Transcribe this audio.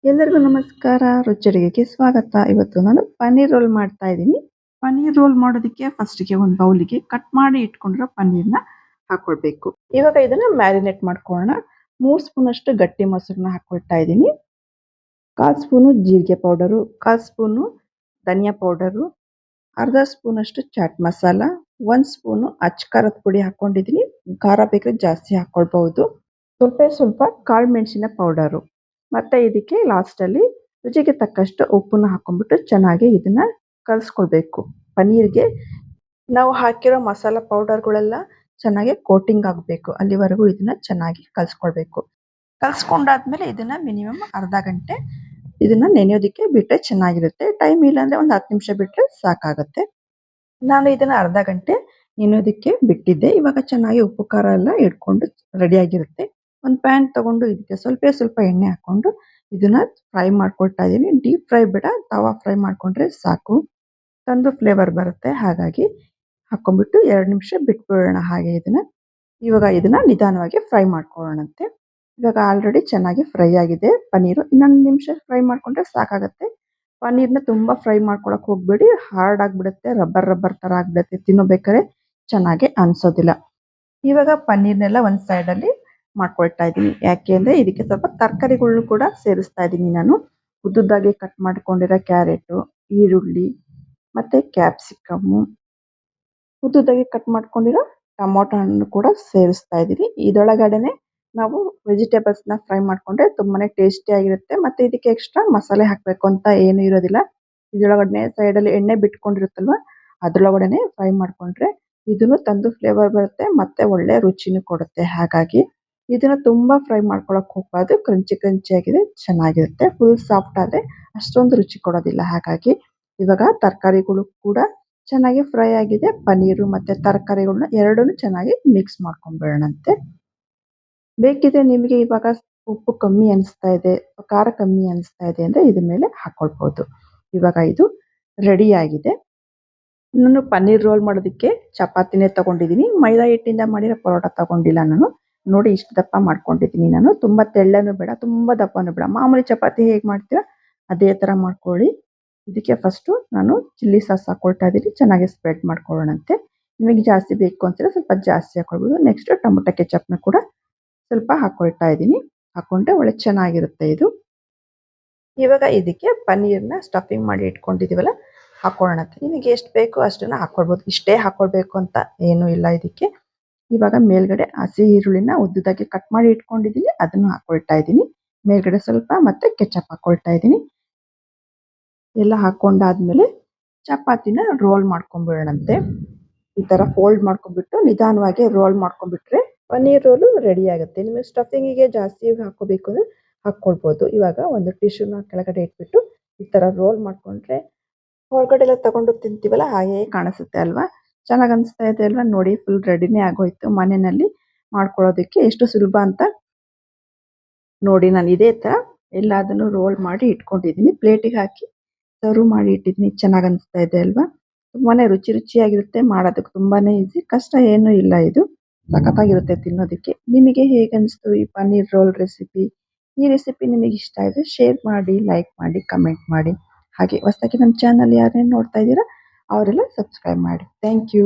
ಎಲ್ಲರಿಗೂ ನಮಸ್ಕಾರ. ರುಚಿ ಸ್ವಾಗತ. ಇವತ್ತು ನಾನು ಪನ್ನೀರ್ ರೋಲ್ ಮಾಡ್ತಾ ಇದ್ದೀನಿ. ಪನ್ನೀರ್ ರೋಲ್ ಮಾಡೋದಕ್ಕೆ ಫಸ್ಟಿಗೆ ಒಂದು ಬೌಲಿಗೆ ಕಟ್ ಮಾಡಿ ಇಟ್ಕೊಂಡಿರೋ ಪನ್ನೀರ್ನ ಹಾಕೊಳ್ಬೇಕು. ಇವಾಗ ಇದನ್ನ ಮ್ಯಾರಿನೇಟ್ ಮಾಡ್ಕೊಳ್ಳೋಣ. 3 ಸ್ಪೂನ್ ಅಷ್ಟು ಗಟ್ಟಿ ಮೊಸರನ್ನ ಹಾಕೊಳ್ತಾ ಇದ್ದೀನಿ. 1/4 ಸ್ಪೂನು ಜೀರಿಗೆ ಪೌಡರು, 1/4 ಸ್ಪೂನು ಧನಿಯಾ ಪೌಡರು, ಅರ್ಧ ಸ್ಪೂನ್ ಅಷ್ಟು ಚಾಟ್ ಮಸಾಲ, 1 ಸ್ಪೂನು ಅಚ್ಚ ಖಾರದ ಪುಡಿ ಹಾಕೊಂಡಿದ್ದೀನಿ. ಖಾರ ಬೇಕಾದ್ರೆ ಜಾಸ್ತಿ ಹಾಕೊಳ್ಬಹುದು. ಸ್ವಲ್ಪ ಕಾಳು ಮೆಣಸಿನ ಪೌಡರು. ಮತ್ತೆ ಇದಕ್ಕೆ ಲಾಸ್ಟಲ್ಲಿ ರುಚಿಗೆ ತಕ್ಕಷ್ಟು ಉಪ್ಪನ್ನ ಹಾಕೊಂಡ್ಬಿಟ್ಟು ಚೆನ್ನಾಗಿ ಇದನ್ನ ಕಲಿಸ್ಕೊಳ್ಬೇಕು. ಪನ್ನೀರ್ಗೆ ನಾವು ಹಾಕಿರೋ ಮಸಾಲ ಪೌಡರ್ಗಳೆಲ್ಲ ಚೆನ್ನಾಗಿ ಕೋಟಿಂಗ್ ಆಗಬೇಕು. ಅಲ್ಲಿವರೆಗೂ ಇದನ್ನ ಚೆನ್ನಾಗಿ ಕಲಿಸ್ಕೊಳ್ಬೇಕು. ಕಲಿಸ್ಕೊಂಡಾದ್ಮೇಲೆ ಇದನ್ನ ಮಿನಿಮಮ್ ಅರ್ಧ ಗಂಟೆ ಇದನ್ನ ನೆನೆಯೋದಕ್ಕೆ ಬಿಟ್ಟರೆ ಚೆನ್ನಾಗಿರುತ್ತೆ. ಟೈಮ್ ಇಲ್ಲ ಅಂದ್ರೆ ಒಂದು 10 ನಿಮಿಷ ಬಿಟ್ಟರೆ ಸಾಕಾಗುತ್ತೆ. ನಾನು ಇದನ್ನ ಅರ್ಧ ಗಂಟೆ ನೆನೆಯೋದಕ್ಕೆ ಬಿಟ್ಟಿದ್ದೆ. ಇವಾಗ ಚೆನ್ನಾಗಿ ಉಪ್ಪು ಖಾರ ಎಲ್ಲ ಹಿಡ್ಕೊಂಡು ರೆಡಿಯಾಗಿರುತ್ತೆ. ಒಂದು ಪ್ಯಾನ್ ತಗೊಂಡು ಇದಕ್ಕೆ ಸ್ವಲ್ಪ ಎಣ್ಣೆ ಹಾಕೊಂಡು ಇದನ್ನ ಫ್ರೈ ಮಾಡ್ಕೊಳ್ತಾ ಇದ್ದೀನಿ. ಡೀಪ್ ಫ್ರೈ ಬೇಡ, ತವಾ ಫ್ರೈ ಮಾಡ್ಕೊಂಡ್ರೆ ಸಾಕು. ತಂದು ಫ್ಲೇವರ್ ಬರುತ್ತೆ. ಹಾಗಾಗಿ ಹಾಕೊಂಡ್ಬಿಟ್ಟು 2 ನಿಮಿಷ ಬಿಟ್ಬಿಡೋಣ ಹಾಗೆ ಇದನ್ನ. ಇವಾಗ ಇದನ್ನ ನಿಧಾನವಾಗಿ ಫ್ರೈ ಮಾಡ್ಕೊಳ್ಳೋಣಂತೆ. ಇವಾಗ ಆಲ್ರೆಡಿ ಚೆನ್ನಾಗಿ ಫ್ರೈ ಆಗಿದೆ ಪನ್ನೀರು. ಇನ್ನೊಂದು ನಿಮಿಷ ಫ್ರೈ ಮಾಡ್ಕೊಂಡ್ರೆ ಸಾಕಾಗುತ್ತೆ. ಪನ್ನೀರ್ನ ತುಂಬಾ ಫ್ರೈ ಮಾಡ್ಕೊಳಕ್ ಹೋಗ್ಬೇಡಿ, ಹಾರ್ಡ್ ಆಗ್ಬಿಡುತ್ತೆ, ರಬ್ಬರ್ ತರ ಆಗ್ಬಿಡುತ್ತೆ. ತಿನ್ನಬೇಕಾದ್ರೆ ಚೆನ್ನಾಗಿ ಅನ್ಸೋದಿಲ್ಲ. ಇವಾಗ ಪನ್ನೀರ್ನೆಲ್ಲ ಒಂದ್ ಸೈಡ್ ಅಲ್ಲಿ ಮಾಡ್ಕೊಳ್ತಾ ಇದ್ದೀನಿ. ಯಾಕೆ ಅಂದ್ರೆ ಇದಕ್ಕೆ ಸ್ವಲ್ಪ ತರಕಾರಿಗಳನ್ನು ಕೂಡ ಸೇರಿಸ್ತಾ ಇದ್ದೀನಿ ನಾನು. ಉದ್ದುದ್ದಾಗಿ ಕಟ್ ಮಾಡ್ಕೊಂಡಿರೋ ಕ್ಯಾರೆಟ್, ಈರುಳ್ಳಿ ಮತ್ತೆ ಕ್ಯಾಪ್ಸಿಕಮ್ಮು, ಉದ್ದುದ್ದಾಗಿ ಕಟ್ ಮಾಡ್ಕೊಂಡಿರೋ ಟೊಮೊಟೊ ಹಣ್ಣು ಕೂಡ ಸೇರಿಸ್ತಾ ಇದ್ದೀನಿ. ಇದರೊಳಗಡೆನೆ ನಾವು ವೆಜಿಟೇಬಲ್ಸ್ ನ ಫ್ರೈ ಮಾಡ್ಕೊಂಡ್ರೆ ತುಂಬಾನೇ ಟೇಸ್ಟಿ ಆಗಿರುತ್ತೆ. ಮತ್ತೆ ಇದಕ್ಕೆ ಎಕ್ಸ್ಟ್ರಾ ಮಸಾಲೆ ಹಾಕ್ಬೇಕು ಅಂತ ಏನು ಇರೋದಿಲ್ಲ. ಇದ್ರೊಳಗಡೆ ಸೈಡ್ ಅಲ್ಲಿ ಎಣ್ಣೆ ಬಿಟ್ಕೊಂಡಿರುತ್ತಲ್ವಾ, ಅದ್ರೊಳಗಡೆನೆ ಫ್ರೈ ಮಾಡ್ಕೊಂಡ್ರೆ ಇದನ್ನು ತಂದು ಫ್ಲೇವರ್ ಬರುತ್ತೆ ಮತ್ತೆ ಒಳ್ಳೆ ರುಚಿನೂ ಕೊಡುತ್ತೆ. ಹಾಗಾಗಿ ಇದನ್ನ ತುಂಬಾ ಫ್ರೈ ಮಾಡ್ಕೊಳಕ್ ಹೋಗ್ಬಾರ್ದು. ಕ್ರಂಚಿ ಆಗಿದೆ ಚೆನ್ನಾಗಿರುತ್ತೆ. ಫುಲ್ ಸಾಫ್ಟ್ ಆದ್ರೆ ಅಷ್ಟೊಂದು ರುಚಿ ಕೊಡೋದಿಲ್ಲ. ಹಾಗಾಗಿ ಇವಾಗ ತರಕಾರಿಗಳು ಕೂಡ ಚೆನ್ನಾಗಿ ಫ್ರೈ ಆಗಿದೆ. ಪನ್ನೀರು ಮತ್ತೆ ತರಕಾರಿಗಳನ್ನ ಎರಡನ್ನೂ ಚೆನ್ನಾಗಿ ಮಿಕ್ಸ್ ಮಾಡ್ಕೊಂಡ್ಬಿಡೋಣಂತೆ. ಬೇಕಿದ್ರೆ ನಿಮಗೆ ಇವಾಗ ಉಪ್ಪು ಕಮ್ಮಿ ಅನಿಸ್ತಾ ಇದೆ, ಖಾರ ಕಮ್ಮಿ ಅನಿಸ್ತಾ ಇದೆ ಅಂದ್ರೆ ಇದ್ರ ಮೇಲೆ ಹಾಕೊಳ್ಬಹುದು. ಇವಾಗ ಇದು ರೆಡಿ ಆಗಿದೆ. ನಾನು ಪನ್ನೀರ್ ರೋಲ್ ಮಾಡೋದಕ್ಕೆ ಚಪಾತಿನೇ ತಗೊಂಡಿದ್ದೀನಿ. ಮೈದಾ ಹಿಟ್ಟಿಂದ ಮಾಡಿರೋ ಪರೋಟ ತಗೊಂಡಿಲ್ಲ ನಾನು. ನೋಡಿ ಇಷ್ಟು ದಪ್ಪ ಮಾಡ್ಕೊಂಡಿದ್ದೀನಿ ನಾನು. ತುಂಬಾ ತೆಳ್ಳನೂ ಬೇಡ, ತುಂಬಾ ದಪ್ಪನೂ ಬೇಡ. ಮಾಮೂಲಿ ಚಪಾತಿ ಹೇಗೆ ಮಾಡ್ತೀರಾ ಅದೇ ತರ ಮಾಡ್ಕೊಳ್ಳಿ. ಇದಕ್ಕೆ ಫಸ್ಟು ನಾನು ಚಿಲ್ಲಿ ಸಾಸ್ ಹಾಕೊಳ್ತಾ ಇದ್ದೀನಿ. ಚೆನ್ನಾಗಿ ಸ್ಪ್ರೆಡ್ ಮಾಡ್ಕೊಳ್ಳೋಣಂತೆ. ನಿಮಗೆ ಜಾಸ್ತಿ ಬೇಕು ಅಂತಾರೆ ಸ್ವಲ್ಪ ಜಾಸ್ತಿ ಹಾಕೊಳ್ಬೋದು. ನೆಕ್ಸ್ಟ್ ಟೊಮೊಟೊ ಕೆಚಪ್ನ ಕೂಡ ಸ್ವಲ್ಪ ಹಾಕೊಳ್ತಾ ಇದ್ದೀನಿ. ಹಾಕೊಂಡ್ರೆ ಒಳ್ಳೆ ಚೆನ್ನಾಗಿರುತ್ತೆ ಇದು. ಇವಾಗ ಇದಕ್ಕೆ ಪನ್ನೀರ್ನ ಸ್ಟಫಿಂಗ್ ಮಾಡಿ ಇಟ್ಕೊಂಡಿದೀವಲ್ಲ ಹಾಕೊಳ್ಳೋಣಂತೆ. ನಿಮಗೆ ಎಷ್ಟು ಬೇಕೋ ಅಷ್ಟನ್ನ ಹಾಕೊಳ್ಬೋದು. ಇಷ್ಟೇ ಹಾಕೊಳ್ಬೇಕು ಅಂತ ಏನೂ ಇಲ್ಲ ಇದಕ್ಕೆ. ಇವಾಗ ಮೇಲ್ಗಡೆ ಹಸಿ ಈರುಳ್ಳಿನ ಉದ್ದುದಾಗಿ ಕಟ್ ಮಾಡಿ ಇಟ್ಕೊಂಡಿದ್ದೀನಿ, ಅದನ್ನು ಹಾಕೊಳ್ತಾ ಇದ್ದೀನಿ. ಮೇಲ್ಗಡೆ ಸ್ವಲ್ಪ ಮತ್ತೆ ಕೆಚಪ್ ಹಾಕೊಳ್ತಾ ಇದ್ದೀನಿ. ಎಲ್ಲ ಹಾಕೊಂಡಾದ್ಮೇಲೆ ಚಪಾತಿನ ರೋಲ್ ಮಾಡ್ಕೊಂಡ್ಬಿಡೋಣಂತೆ. ಈ ತರ ಫೋಲ್ಡ್ ಮಾಡ್ಕೊಂಡ್ಬಿಟ್ಟು ನಿಧಾನವಾಗಿ ರೋಲ್ ಮಾಡ್ಕೊಂಡ್ಬಿಟ್ರೆ ಪನ್ನೀರ್ ರೋಲು ರೆಡಿ ಆಗುತ್ತೆ. ನಿಮಗೆ ಸ್ಟಫಿಂಗಿಗೆ ಜಾಸ್ತಿ ಹಾಕೋಬೇಕು ಅಂದ್ರೆ ಹಾಕೊಳ್ಬೋದು. ಇವಾಗ ಒಂದು ಟಿಶ್ಯೂನ ಕೆಳಗಡೆ ಇಟ್ಬಿಟ್ಟು ಈ ತರ ರೋಲ್ ಮಾಡ್ಕೊಂಡ್ರೆ ಹೊರಗಡೆ ಎಲ್ಲ ತಗೊಂಡು ತಿಂತೀವಲ್ಲ ಹಾಗೆ ಕಾಣಿಸುತ್ತೆ ಅಲ್ವಾ. ಚೆನ್ನಾಗಿ ಅನಿಸ್ತಾ ಇದೆ ಅಲ್ವಾ. ನೋಡಿ ಫುಲ್ ರೆಡಿನೇ ಆಗೋಯ್ತು. ಮನೆಯಲ್ಲಿ ಮಾಡ್ಕೊಳ್ಳೋದಕ್ಕೆ ಎಷ್ಟು ಸುಲಭ ಅಂತ ನೋಡಿ. ನಾನು ಇದೇ ತರ ಎಲ್ಲದನ್ನು ರೋಲ್ ಮಾಡಿ ಇಟ್ಕೊಂಡಿದ್ದೀನಿ. ಪ್ಲೇಟಿಗೆ ಹಾಕಿ ಸರ್ವ್ ಮಾಡಿ ಇಟ್ಟಿದ್ದೀನಿ. ಚೆನ್ನಾಗಿ ಅನಿಸ್ತಾ ಇದೆ ಅಲ್ವಾ. ತುಂಬಾನೇ ರುಚಿಯಾಗಿರುತ್ತೆ. ಮಾಡೋದಕ್ಕೆ ತುಂಬಾನೇ ಈಸಿ, ಕಷ್ಟ ಏನೂ ಇಲ್ಲ. ಇದು ಸಖತ್ತಾಗಿರುತ್ತೆ ತಿನ್ನೋದಕ್ಕೆ. ನಿಮಗೆ ಹೇಗೆ ಅನಿಸ್ತು ಈ ಪನ್ನೀರ್ ರೋಲ್ ರೆಸಿಪಿ? ಈ ರೆಸಿಪಿ ನಿಮಗೆ ಇಷ್ಟ ಆದ್ರೆ ಶೇರ್ ಮಾಡಿ, ಲೈಕ್ ಮಾಡಿ, ಕಮೆಂಟ್ ಮಾಡಿ. ಹಾಗೆ ಹೊಸದಾಗಿ ನಮ್ಮ ಚಾನಲ್ ಯಾರೇನು ನೋಡ್ತಾ ಇದ್ದೀರಾ ಅವರೆಲ್ಲ ಸಬ್ಸ್ಕ್ರೈಬ್ ಮಾಡಿ. Thank you.